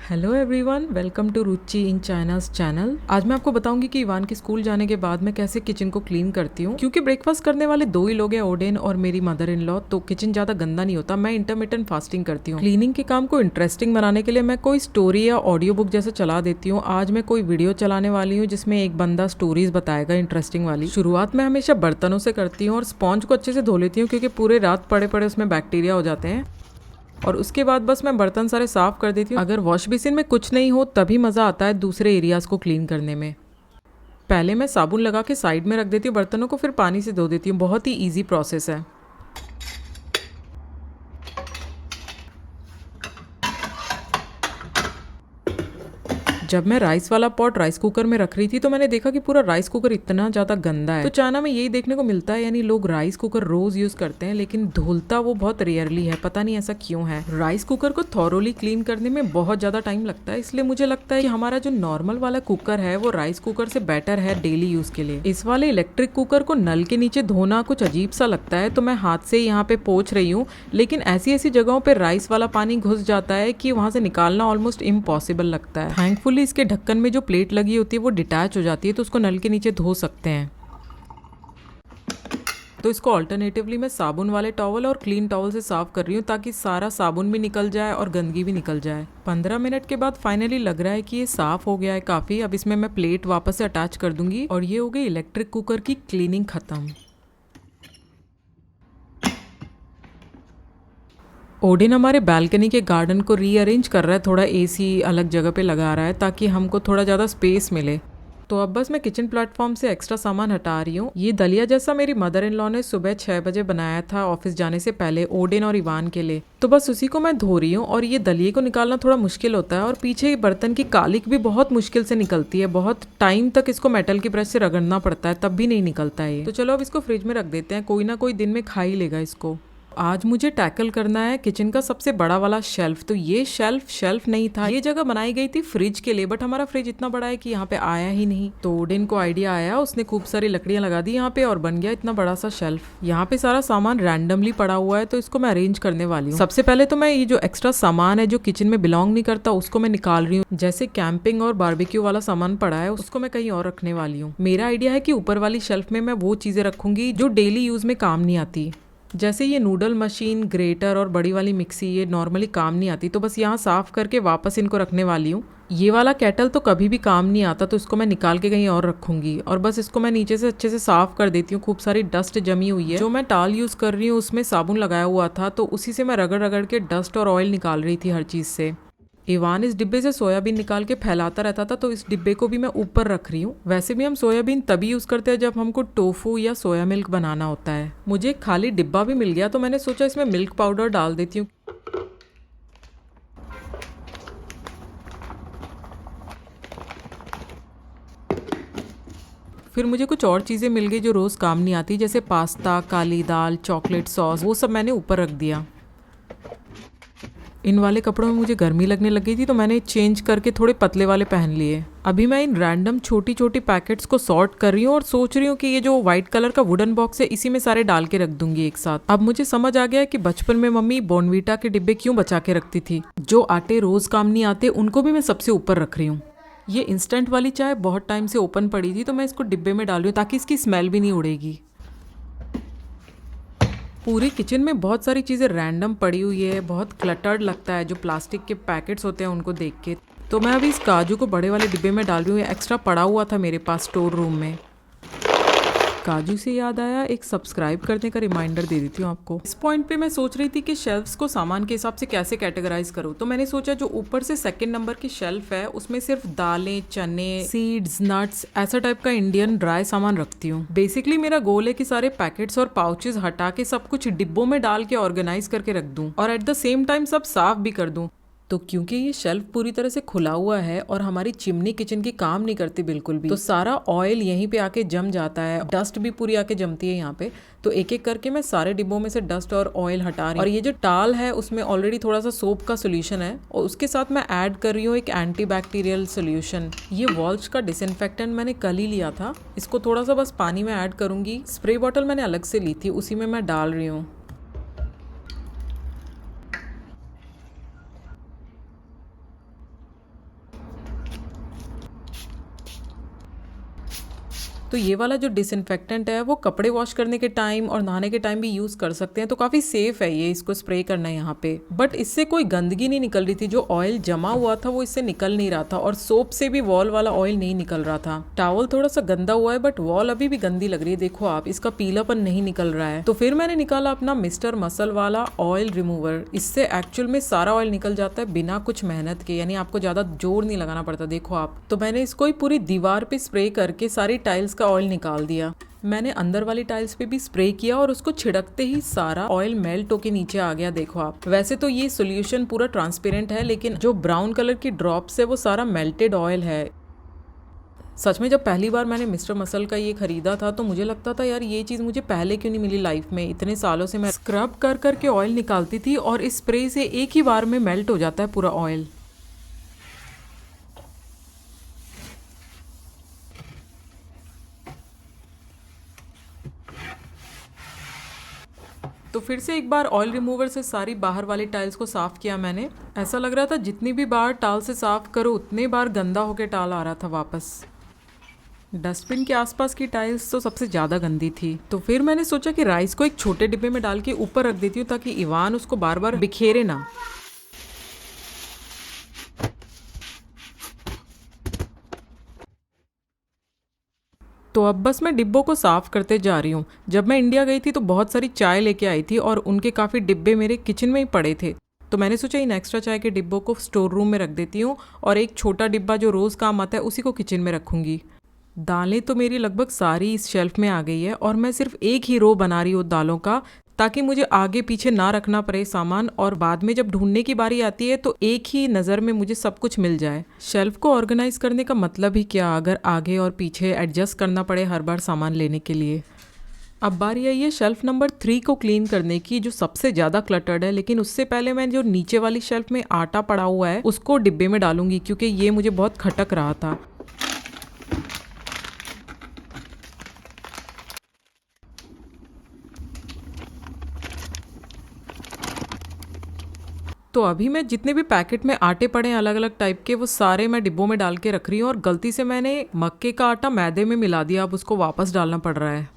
Hello everyone, welcome to Ruchi in China's channel. आज मैं आपको बताऊंगी कि इवान के स्कूल जाने के बाद मैं कैसे किचन को क्लीन करती हूँ। क्योंकि ब्रेकफास्ट करने वाले दो ही लोग हैं, ओडेन और मेरी मदर इन लॉ, तो किचन ज्यादा गंदा नहीं होता। मैं इंटरमिटेंट फास्टिंग करती हूँ। क्लीनिंग के काम को इंटरेस्टिंग बनाने के लिए मैं कोई स्टोरी या ऑडियो बुक जैसे चला देती हूँ। आज मैं कोई वीडियो चलाने वाली हूँ जिसमें एक बंदा स्टोरीज बताएगा इंटरेस्टिंग वाली। शुरुआत में हमेशा बर्तनों से करती हूँ और स्पॉन्ज को अच्छे से धो लेती हूँ क्योंकि पूरे रात पड़े पड़े उसमें बैक्टीरिया हो जाते हैं। और उसके बाद बस मैं बर्तन सारे साफ कर देती हूँ। अगर वॉश बेसिन में कुछ नहीं हो तभी मज़ा आता है दूसरे एरियाज़ को क्लीन करने में। पहले मैं साबुन लगा के साइड में रख देती हूँ बर्तनों को, फिर पानी से धो देती हूँ। बहुत ही ईजी प्रोसेस है। जब मैं राइस वाला पॉट राइस कुकर में रख रही थी तो मैंने देखा कि पूरा राइस कुकर इतना ज़्यादा गंदा है। तो चाइना में यही देखने को मिलता है, यानी लोग राइस कुकर रोज यूज़ करते हैं लेकिन धुलता वो बहुत रेयरली है। पता नहीं ऐसा क्यों है। राइस कुकर को थॉरोली क्लीन करने में बहुत ज़्यादा टाइम लगता है, इसलिए मुझे लगता है कि हमारा जो नॉर्मल वाला कुकर है वो राइस कुकर से बेटर है डेली यूज़ के लिए। इस वाले इलेक्ट्रिक कुकर को नल के नीचे धोना कुछ अजीब सा लगता है, तो मैं हाथ से यहाँ पे पोंछ रही हूँ। लेकिन ऐसी ऐसी जगहों पे राइस वाला पानी घुस जाता है कि वहाँ से निकालना ऑलमोस्ट इम्पॉसिबल लगता है। थैंकफुली इसके ढक्कन में जो प्लेट लगी होती है वो डिटैच हो जाती है, तो उसको नल के नीचे धो सकते हैं। तो इसको ऑल्टरनेटिवली मैं साबुन वाले टॉवल और क्लीन टॉवल से साफ कर रही हूँ ताकि सारा साबुन भी निकल जाए और गंदगी भी निकल जाए। 15 मिनट के बाद फाइनली लग रहा है कि ये साफ हो गया है काफ़ी। अब इसमें मैं प्लेट वापस से अटैच कर दूंगी और ये हो गई इलेक्ट्रिक कुकर की क्लीनिंग खत्म। ओडिन हमारे बालकनी के गार्डन को रीअरेंज कर रहा है, थोड़ा एसी अलग जगह पे लगा रहा है ताकि हमको थोड़ा ज़्यादा स्पेस मिले। तो अब बस मैं किचन प्लेटफॉर्म से एक्स्ट्रा सामान हटा रही हूँ। ये दलिया जैसा मेरी मदर इन लॉ ने सुबह 6 बजे बनाया था ऑफिस जाने से पहले ओडिन और इवान के लिए, तो बस उसी को मैं धो रही हूँ। और ये दलिये को निकालना थोड़ा मुश्किल होता है और पीछे बर्तन की कालिक भी बहुत मुश्किल से निकलती है। बहुत टाइम तक इसको मेटल की ब्रश से रगड़ना पड़ता है तब भी नहीं निकलता है ये। तो चलो अब इसको फ्रिज में रख देते हैं, कोई ना कोई दिन में खा ही लेगा इसको। आज मुझे टैकल करना है किचन का सबसे बड़ा वाला शेल्फ। तो ये शेल्फ नहीं था, ये जगह बनाई गई थी फ्रिज के लिए, बट हमारा फ्रिज इतना बड़ा है कि यहाँ पे आया ही नहीं। तो ओडिन को आइडिया आया, उसने खूब सारी लकड़ियां लगा दी यहाँ पे और बन गया इतना बड़ा सा शेल्फ। यहाँ पे सारा सामान रैंडमली पड़ा हुआ है तो इसको मैं अरेंज करने वाली हूँ। सबसे पहले तो मैं ये जो एक्स्ट्रा सामान है जो किचन में बिलोंग नहीं करता उसको मैं निकाल रही हूँ। जैसे कैंपिंग और बारबेक्यू वाला सामान पड़ा है उसको मैं कहीं और रखने वाली हूँ। मेरा आइडिया है कि ऊपर वाली शेल्फ में मैं वो चीजें रखूंगी जो डेली यूज में काम नहीं आती। जैसे ये नूडल मशीन, ग्रेटर और बड़ी वाली मिक्सी, ये नॉर्मली काम नहीं आती, तो बस यहाँ साफ करके वापस इनको रखने वाली हूँ। ये वाला केटल तो कभी भी काम नहीं आता तो इसको मैं निकाल के कहीं और रखूंगी। और बस इसको मैं नीचे से अच्छे से साफ कर देती हूँ। खूब सारी डस्ट जमी हुई है। जो मैं टाल यूज कर रही हूँ उसमें साबुन लगाया हुआ था तो उसी से मैं रगड़ रगड़ के डस्ट और ऑयल निकाल रही थी हर चीज से। इवान इस डिब्बे से सोयाबीन निकाल के फैलाता रहता था तो इस डिब्बे को भी मैं ऊपर रख रही हूँ। वैसे भी हम सोयाबीन तभी यूज करते हैं जब हमको टोफू या सोया मिल्क बनाना होता है। मुझे एक खाली डिब्बा भी मिल गया तो मैंने सोचा इसमें मिल्क पाउडर डाल देती हूँ। फिर मुझे कुछ और चीज़ें मिल गई जो रोज़ काम नहीं आती, जैसे पास्ता, काली दाल, चॉकलेट सॉस, वो सब मैंने ऊपर रख दिया। इन वाले कपड़ों में मुझे गर्मी लगने लग गई थी तो मैंने चेंज करके थोड़े पतले वाले पहन लिए। अभी मैं इन रैंडम छोटी छोटी पैकेट्स को सॉर्ट कर रही हूँ और सोच रही हूँ कि ये जो व्हाइट कलर का वुडन बॉक्स है इसी में सारे डाल के रख दूंगी एक साथ। अब मुझे समझ आ गया कि बचपन में मम्मी बॉर्नवीटा के डिब्बे क्यों बचा के रखती थी। जो आटे रोज काम नहीं आते उनको भी मैं सबसे ऊपर रख रही हूँ। ये इंस्टेंट वाली चाय बहुत टाइम से ओपन पड़ी थी तो मैं इसको डिब्बे में डाल रही हूँ ताकि इसकी स्मेल भी नहीं उड़ेगी। पूरी किचन में बहुत सारी चीज़ें रैंडम पड़ी हुई है, बहुत क्लटर्ड लगता है जो प्लास्टिक के पैकेट्स होते हैं उनको देख के। तो मैं अभी इस काजू को बड़े वाले डिब्बे में डाल रही हूँ। एक्स्ट्रा पड़ा हुआ था मेरे पास स्टोर रूम में। काजू से याद आया, एक सब्सक्राइब करने का रिमाइंडर दे देती हूँ आपको। इस पॉइंट पे मैं सोच रही थी कि शेल्फ्स को सामान के हिसाब से कैसे कैटेगराइज करूँ, तो मैंने सोचा जो ऊपर से सेकंड नंबर की शेल्फ है उसमें सिर्फ दालें, चने, सीड्स, नट्स, ऐसा टाइप का इंडियन ड्राई सामान रखती हूँ। बेसिकली मेरा गोल है कि सारे पैकेट्स और पाउचेस हटा के सब कुछ डिब्बों में डाल के ऑर्गेनाइज करके रख दूँ और एट द सेम टाइम सब साफ भी कर दूँ। तो क्योंकि ये शेल्फ पूरी तरह से खुला हुआ है और हमारी चिमनी किचन की काम नहीं करती बिल्कुल भी, तो सारा ऑयल यहीं पे आके जम जाता है, डस्ट भी पूरी आके जमती है यहाँ पे। तो एक एक करके मैं सारे डिब्बों में से डस्ट और ऑयल हटा रही हूँ। और ये जो टाल है उसमें ऑलरेडी थोड़ा सा सोप का सोल्यूशन है और उसके साथ मैं ऐड कर रही हूँ एक एंटीबैक्टीरियल सोल्यूशन। ये वॉल्श का डिसइंफेक्टेंट मैंने कल ही लिया था, इसको थोड़ा सा बस पानी में ऐड करूंगी। स्प्रे बॉटल मैंने अलग से ली थी, उसी में मैं डाल रही हूँ। तो ये वाला जो डिसइंफेक्टेंट है वो कपड़े वॉश करने के टाइम और नहाने के टाइम भी यूज़ कर सकते हैं, तो काफ़ी सेफ है ये, इसको स्प्रे करना है यहाँ पे। बट इससे कोई गंदगी नहीं निकल रही थी, जो ऑयल जमा हुआ था वो इससे निकल नहीं रहा था, और सोप से भी वॉल वाला ऑयल नहीं निकल रहा था। टॉवल थोड़ा सा गंदा हुआ है बट वॉल अभी भी गंदी लग रही है, देखो आप, इसका पीलापन नहीं निकल रहा है। तो फिर मैंने निकाला अपना मिस्टर मसल वाला ऑयल रिमूवर। इससे एक्चुअल में सारा ऑयल निकल जाता है बिना कुछ मेहनत के, यानी आपको ज़्यादा जोर नहीं लगाना पड़ता। देखो आप, तो मैंने इसको ही पूरी दीवार पे स्प्रे करके सारी टाइल्स का ऑयल निकाल दिया। मैंने अंदर वाली टाइल्स पे भी स्प्रे किया और उसको छिड़कते ही सारा ऑयल मेल्ट होके नीचे आ गया। देखो आप, वैसे तो ये सोल्यूशन पूरा ट्रांसपेरेंट है, लेकिन जो ब्राउन कलर की ड्रॉप्स है वो सारा मेल्टेड ऑयल है। सच में जब पहली बार मैंने मिस्टर मसल का ये खरीदा था तो मुझे लगता था यार ये चीज़ मुझे पहले क्यों नहीं मिली लाइफ में। इतने सालों से मैं स्क्रब कर कर के ऑयल निकालती थी और इस स्प्रे से एक ही बार में मेल्ट हो जाता है पूरा ऑयल। तो फिर से एक बार ऑयल रिमूवर से सारी बाहर वाली टाइल्स को साफ किया मैंने। ऐसा लग रहा था जितनी भी बार टाल से साफ करो उतनी बार गंदा होके टाल आ रहा था वापस। डस्टबिन के आसपास की टाइल्स तो सबसे ज़्यादा गंदी थी, तो फिर मैंने सोचा कि राइस को एक छोटे डिब्बे में डाल के ऊपर रख देती हूँ ताकि इवान उसको बार बार बिखेरे ना। तो अब बस मैं डिब्बों को साफ करते जा रही हूँ। जब मैं इंडिया गई थी तो बहुत सारी चाय लेके आई थी और उनके काफ़ी डिब्बे मेरे किचन में ही पड़े थे, तो मैंने सोचा इन एक्स्ट्रा चाय के डिब्बों को स्टोर रूम में रख देती हूँ और एक छोटा डिब्बा जो रोज़ काम आता है उसी को किचन में रखूँगी। दालें तो मेरी लगभग सारी इस शेल्फ में आ गई है और मैं सिर्फ एक ही रो बना रही हूँ दालों का, ताकि मुझे आगे पीछे ना रखना पड़े सामान, और बाद में जब ढूंढने की बारी आती है तो एक ही नज़र में मुझे सब कुछ मिल जाए। शेल्फ को ऑर्गेनाइज करने का मतलब ही क्या अगर आगे और पीछे एडजस्ट करना पड़े हर बार सामान लेने के लिए। अब बारी आई है शेल्फ नंबर 3 को क्लीन करने की, जो सबसे ज़्यादा क्लटर्ड है। लेकिन उससे पहले मैं जो नीचे वाली शेल्फ में आटा पड़ा हुआ है उसको डिब्बे में डालूंगी, क्योंकि ये मुझे बहुत खटक रहा था। तो अभी मैं जितने भी पैकेट में आटे पड़े हैं अलग अलग टाइप के, वो सारे मैं डिब्बों में डाल के रख रही हूँ। और गलती से मैंने मक्के का आटा मैदे में मिला दिया, अब उसको वापस डालना पड़ रहा है।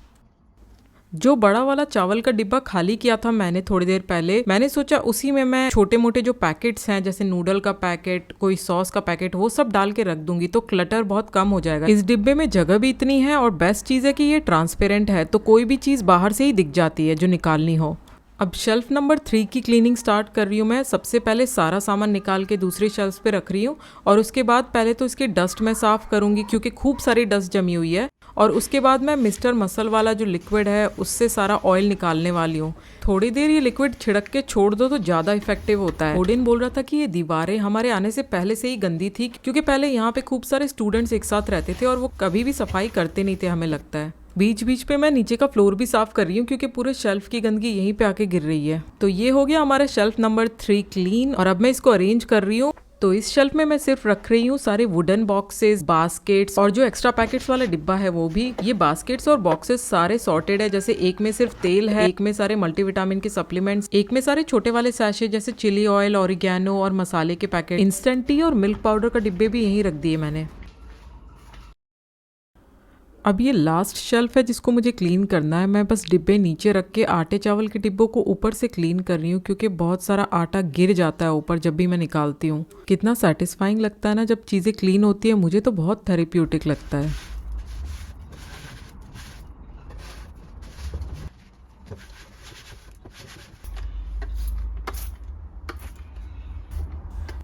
जो बड़ा वाला चावल का डिब्बा खाली किया था मैंने थोड़ी देर पहले, मैंने सोचा उसी में मैं छोटे मोटे जो पैकेट्स हैं जैसे नूडल का पैकेट, कोई सॉस का पैकेट, वो सब डाल के रख दूंगी तो क्लटर बहुत कम हो जाएगा। इस डिब्बे में जगह भी इतनी है और बेस्ट चीज़ है कि ये ट्रांसपेरेंट है, तो कोई भी चीज़ बाहर से ही दिख जाती है जो निकालनी हो। अब शेल्फ नंबर 3 की क्लीनिंग स्टार्ट कर रही हूँ मैं। सबसे पहले सारा सामान निकाल के दूसरी शेल्फ पे रख रही हूँ और उसके बाद पहले तो इसकी डस्ट मैं साफ़ करूँगी क्योंकि खूब सारी डस्ट जमी हुई है, और उसके बाद मैं मिस्टर मसल वाला जो लिक्विड है उससे सारा ऑयल निकालने वाली हूँ। थोड़ी देर ये लिक्विड छिड़क के छोड़ दो तो ज़्यादा इफेक्टिव होता है। ओडिन बोल रहा था कि ये दीवारें हमारे आने से पहले से ही गंदी थी, क्योंकि पहले यहाँ पे खूब सारे स्टूडेंट्स एक साथ रहते थे और वो कभी भी सफाई करते नहीं थे, हमें लगता है। बीच बीच पे मैं नीचे का फ्लोर भी साफ कर रही हूँ क्योंकि पूरे शेल्फ की गंदगी यहीं पे आके गिर रही है। तो ये हो गया हमारा शेल्फ नंबर 3 क्लीन, और अब मैं इसको अरेंज कर रही हूँ। तो इस शेल्फ में मैं सिर्फ रख रही हूँ सारे वुडन बॉक्सेस, बास्केट्स और जो एक्स्ट्रा पैकेट्स वाला डिब्बा है वो भी। ये बास्केट्स और बॉक्सेस सारे सॉर्टेड है, जैसे एक में सिर्फ तेल है, एक में सारे मल्टीविटामिन के सप्लीमेंट्स, एक में सारे छोटे वाले सैशे जैसे चिली ऑयल, ऑरिगैनो और मसाले के पैकेट, इंस्टेंट टी और मिल्क पाउडर का डिब्बे भी यहीं रख दिए मैंने। अब ये लास्ट शेल्फ है जिसको मुझे क्लीन करना है। मैं बस डिब्बे नीचे रख के आटे चावल के डिब्बों को ऊपर से क्लीन कर रही हूँ, क्योंकि बहुत सारा आटा गिर जाता है ऊपर जब भी मैं निकालती हूँ। कितना सेटिस्फाइंग लगता है ना जब चीज़ें क्लीन होती है, मुझे तो बहुत थेरेप्यूटिक लगता है।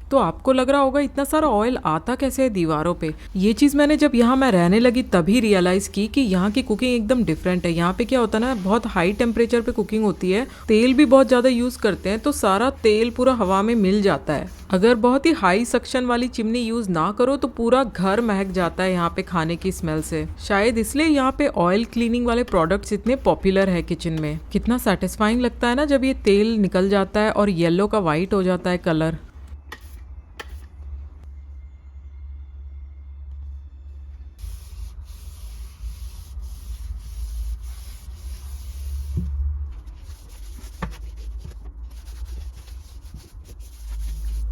तो आपको लग रहा होगा इतना सारा ऑयल आता कैसे है दीवारों पे। ये चीज़ मैंने जब यहाँ मैं रहने लगी तभी रियलाइज़ की कि यहाँ की कुकिंग एकदम डिफरेंट है। यहाँ पे क्या होता है ना, बहुत हाई टेम्परेचर पे कुकिंग होती है, तेल भी बहुत ज़्यादा यूज़ करते हैं, तो सारा तेल पूरा हवा में मिल जाता है। अगर बहुत ही हाई सक्शन वाली चिमनी यूज़ ना करो तो पूरा घर महक जाता है यहाँ पे खाने की स्मेल से। शायद इसलिए यहाँ पे ऑयल क्लीनिंग वाले प्रोडक्ट्स इतने पॉपुलर है किचन में। कितना सेटिस्फाइंग लगता है ना जब ये तेल निकल जाता है और येलो का वाइट हो जाता है कलर।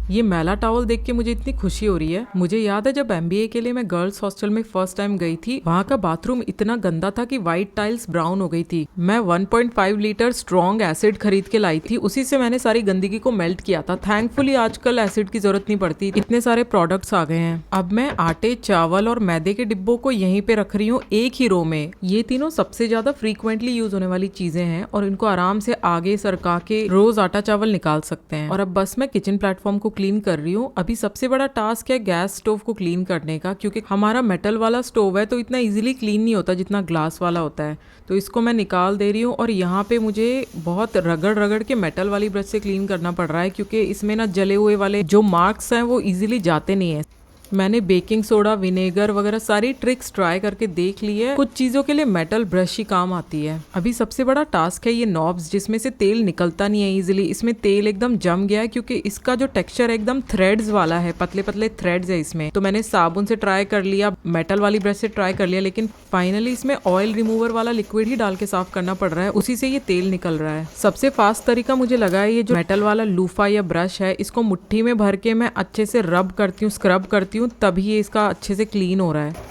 ये मैला टॉवल देख के मुझे इतनी खुशी हो रही है। मुझे याद है जब एमबीए के लिए मैं गर्ल्स हॉस्टल में फर्स्ट टाइम गई थी, वहाँ का बाथरूम इतना गंदा था कि व्हाइट टाइल्स ब्राउन हो गई थी। मैं 1.5 लीटर स्ट्रॉन्ग एसिड खरीद के लाई थी, उसी से मैंने सारी गंदगी को मेल्ट किया था। थैंकफुली आजकल एसिड की जरूरत नहीं पड़ती, इतने सारे प्रोडक्ट्स आ गए हैं। अब मैं आटे, चावल और मैदे के डिब्बों को यहीं पे रख रही हूँ एक ही रो में। ये तीनों सबसे ज्यादा फ्रीक्वेंटली यूज होने वाली चीजें हैं और इनको आराम से आगे सरका के रोज आटा चावल निकाल सकते हैं। और अब बस मैं किचन प्लेटफॉर्म को क्लीन कर रही हूँ। अभी सबसे बड़ा टास्क है गैस स्टोव को क्लीन करने का, क्योंकि हमारा मेटल वाला स्टोव है तो इतना इजीली क्लीन नहीं होता जितना ग्लास वाला होता है। तो इसको मैं निकाल दे रही हूँ और यहाँ पे मुझे बहुत रगड़ रगड़ के मेटल वाली ब्रश से क्लीन करना पड़ रहा है, क्योंकि इसमें ना जले हुए वाले जो मार्क्स हैं वो इजीली जाते नहीं है। मैंने बेकिंग सोडा, विनेगर वगैरह सारी ट्रिक्स ट्राई करके देख ली है। कुछ चीजों के लिए मेटल ब्रश ही काम आती है। अभी सबसे बड़ा टास्क है ये नॉब्स, जिसमें से तेल निकलता नहीं है इजीली। इसमें तेल एकदम जम गया है क्योंकि इसका जो टेक्सचर है एकदम थ्रेड्स वाला है, पतले पतले थ्रेड्स है इसमें। तो मैंने साबुन से ट्राई कर लिया, मेटल वाली ब्रश से ट्राई कर लिया, लेकिन फाइनली इसमें ऑयल रिमूवर वाला लिक्विड ही डाल के साफ करना पड़ रहा है, उसी से ये तेल निकल रहा है। सबसे फास्ट तरीका मुझे लगा है ये जो मेटल वाला लूफा या ब्रश है, इसको मुट्ठी में भर के मैं अच्छे से रब करती हूँ, स्क्रब करती हूँ, तभी ये इसका अच्छे से क्लीन हो रहा है।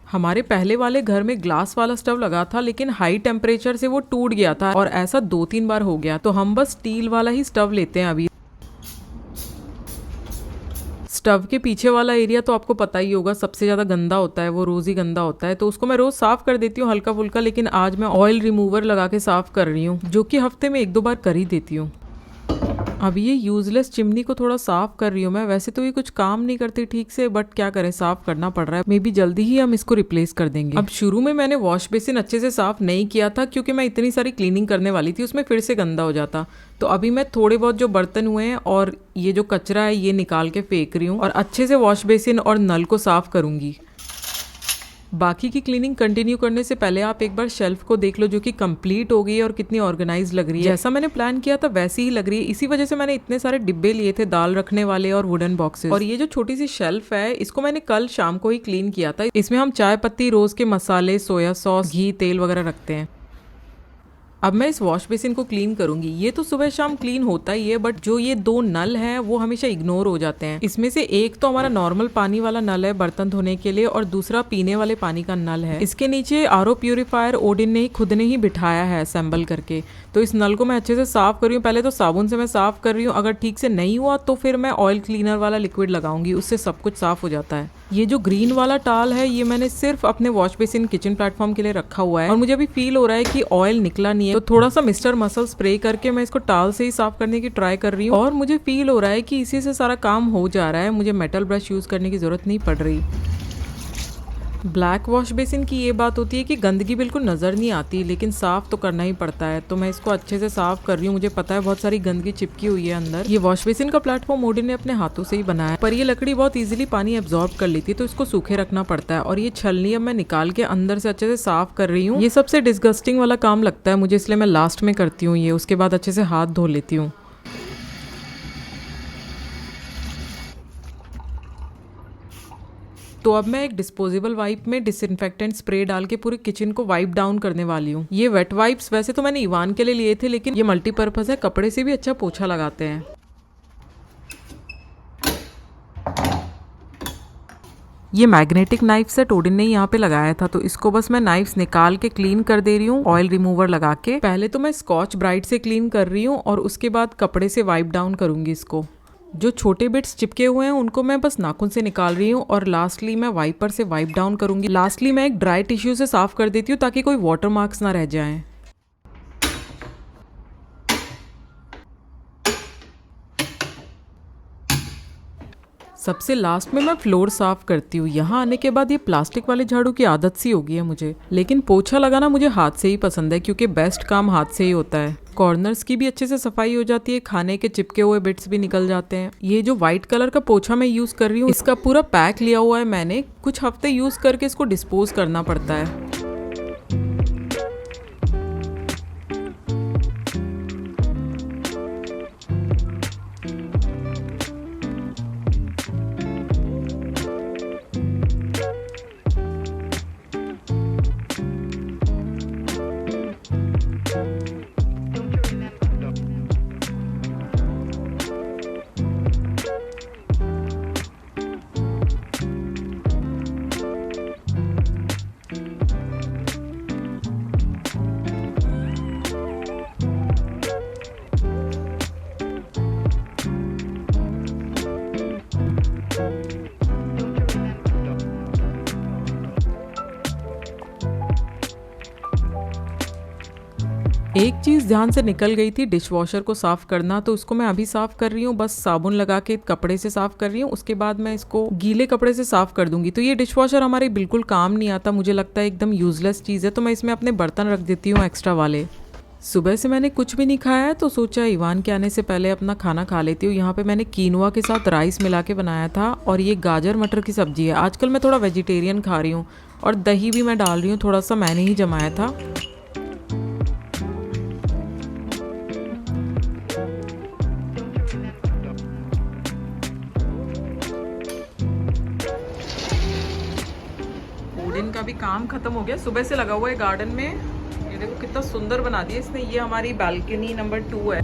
हमारे पहले वाले घर में ग्लास वाला स्टव लगा था, लेकिन हाई टेम्परेचर से वो टूट गया था और ऐसा 2-3 बार हो गया, तो हम बस स्टील वाला ही स्टव लेते हैं अभी। स्टव के पीछे वाला एरिया तो आपको पता ही होगा सबसे ज्यादा गंदा होता है, वो रोज ही गंदा होता है, तो उसको मैं रोज साफ कर देती हूँ हल्का फुल्का। लेकिन आज मैं ऑयल रिमूवर लगा के साफ कर रही हूँ, जो कि हफ्ते में 1-2 बार कर ही देती हूँ। अब ये यूजलेस चिमनी को थोड़ा साफ कर रही हूँ मैं। वैसे तो ये कुछ काम नहीं करती ठीक से, बट क्या करें, साफ करना पड़ रहा है। मे बी जल्दी ही हम इसको रिप्लेस कर देंगे। अब शुरू में मैंने वॉश बेसिन अच्छे से साफ नहीं किया था, क्योंकि मैं इतनी सारी क्लीनिंग करने वाली थी, उसमें फिर से गंदा हो जाता। तो अभी मैं थोड़े बहुत जो बर्तन हुए हैं और ये जो कचरा है ये निकाल के फेंक रही हूँ और अच्छे से वॉश बेसिन और नल को साफ करूंगी। बाकी की क्लीनिंग कंटिन्यू करने से पहले आप एक बार शेल्फ को देख लो, जो कि कंप्लीट हो गई है और कितनी ऑर्गेनाइज लग रही है। जैसा मैंने प्लान किया था वैसी ही लग रही है। इसी वजह से मैंने इतने सारे डिब्बे लिए थे, दाल रखने वाले और वुडन बॉक्सेस। और ये जो छोटी सी शेल्फ है, इसको मैंने कल शाम को ही क्लीन किया था। इसमें हम चाय पत्ती, रोज के मसाले, सोया सॉस, घी, तेल वगैरह रखते हैं। अब मैं इस वॉश बेसिन को क्लीन करूंगी। ये तो सुबह शाम क्लीन होता ही है, बट जो ये 2 नल हैं वो हमेशा इग्नोर हो जाते हैं। इसमें से एक तो हमारा नॉर्मल पानी वाला नल है बर्तन धोने के लिए, और दूसरा पीने वाले पानी का नल है। इसके नीचे आरओ प्यूरिफायर ओडिन ने खुद ने ही बिठाया है असेंबल करके। तो इस नल को मैं अच्छे से साफ कर रही हूँ। पहले तो साबुन से मैं साफ कर रही हूँ, अगर ठीक से नहीं हुआ तो फिर मैं ऑयल क्लीनर वाला लिक्विड लगाऊंगी, उससे सब कुछ साफ हो जाता है। ये जो ग्रीन वाला टाल है ये मैंने सिर्फ अपने वॉश बेसिन किचन प्लेटफॉर्म के लिए रखा हुआ है, और मुझे अभी फील हो रहा है कि ऑयल निकला नहीं है, तो थोड़ा सा मिस्टर मसल स्प्रे करके मैं इसको टाल से ही साफ करने की ट्राई कर रही हूँ। और मुझे फील हो रहा है कि इसी से सारा काम हो जा रहा है, मुझे मेटल ब्रश यूज करने की जरूरत नहीं पड़ रही। ब्लैक वॉश बेसिन की ये बात होती है कि गंदगी बिल्कुल नज़र नहीं आती, लेकिन साफ तो करना ही पड़ता है। तो मैं इसको अच्छे से साफ कर रही हूँ। मुझे पता है बहुत सारी गंदगी चिपकी हुई है अंदर। ये वॉश बेसिन का प्लेटफॉर्म ओडिन ने अपने हाथों से ही बनाया, पर ये लकड़ी बहुत इजीली पानी एब्जॉर्ब कर लेती है, तो इसको सूखे रखना पड़ता है। और ये छलनी अब मैं निकाल के अंदर से अच्छे से साफ कर रही हूँ। ये सबसे डिस्गस्टिंग वाला काम लगता है मुझे, इसलिए मैं लास्ट में करती हूँ ये। उसके बाद अच्छे से हाथ धो लेती हूँ। तो अब मैं एक डिस्पोजेबल वाइप में डिसइंफेक्टेंट स्प्रे डाल के पूरे किचन को वाइप डाउन करने वाली हूँ। ये वेट वाइप्स वैसे तो मैंने इवान के लिए लिए थे, लेकिन ये मल्टीपर्पज है, कपड़े से भी अच्छा पोछा लगाते हैं। ये मैग्नेटिक नाइफ सेट ओडिन ने यहाँ पे लगाया था, तो इसको बस मैं नाइफ्स निकाल के क्लीन कर दे रही हूँ ऑयल रिमूवर लगा के। पहले तो मैं स्कॉच ब्राइट से क्लीन कर रही हूँ और उसके बाद कपड़े से वाइप डाउन करूंगी इसको। जो छोटे बिट्स चिपके हुए हैं उनको मैं बस नाखून से निकाल रही हूँ और लास्टली मैं वाइपर से वाइप डाउन करूंगी। लास्टली मैं एक ड्राई टिश्यू से साफ कर देती हूँ ताकि कोई वाटर मार्क्स ना रह जाएं। सबसे लास्ट में मैं फ्लोर साफ करती हूँ। यहाँ आने के बाद ये प्लास्टिक वाले झाड़ू की आदत सी हो गई है मुझे, लेकिन पोछा लगाना मुझे हाथ से ही पसंद है, क्योंकि बेस्ट काम हाथ से ही होता है। कॉर्नर्स की भी अच्छे से सफाई हो जाती है, खाने के चिपके हुए बिट्स भी निकल जाते हैं। ये जो व्हाइट कलर का पोछा मैं यूज कर रही हूँ, इसका पूरा पैक लिया हुआ है मैंने। कुछ हफ्ते यूज करके इसको डिस्पोज करना पड़ता है। एक चीज़ ध्यान से निकल गई थी, डिश वॉशर को साफ़ करना, तो उसको मैं अभी साफ़ कर रही हूँ, बस साबुन लगा के कपड़े से साफ़ कर रही हूँ। उसके बाद मैं इसको गीले कपड़े से साफ़ कर दूंगी। तो ये डिश वॉशर हमारे बिल्कुल काम नहीं आता, मुझे लगता है एकदम यूज़लेस चीज़ है, तो मैं इसमें अपने बर्तन रख देती हूँ एक्स्ट्रा वाले। सुबह से मैंने कुछ भी नहीं खाया है, तो सोचा इवान के आने से पहले अपना खाना खा लेती हूँ। यहाँ पे मैंने कीनवा के साथ राइस मिला के बनाया था, और ये गाजर मटर की सब्जी है। आजकल मैं थोड़ा वेजिटेरियन खा रही हूँ, और दही भी मैं डाल रही हूँ, थोड़ा सा मैंने ही जमाया था। वुडन का भी काम खत्म हो गया, सुबह से लगा हुआ है गार्डन में। ये देखो कितना सुंदर बना दिया इसने। ये हमारी बालकनी नंबर 2 है।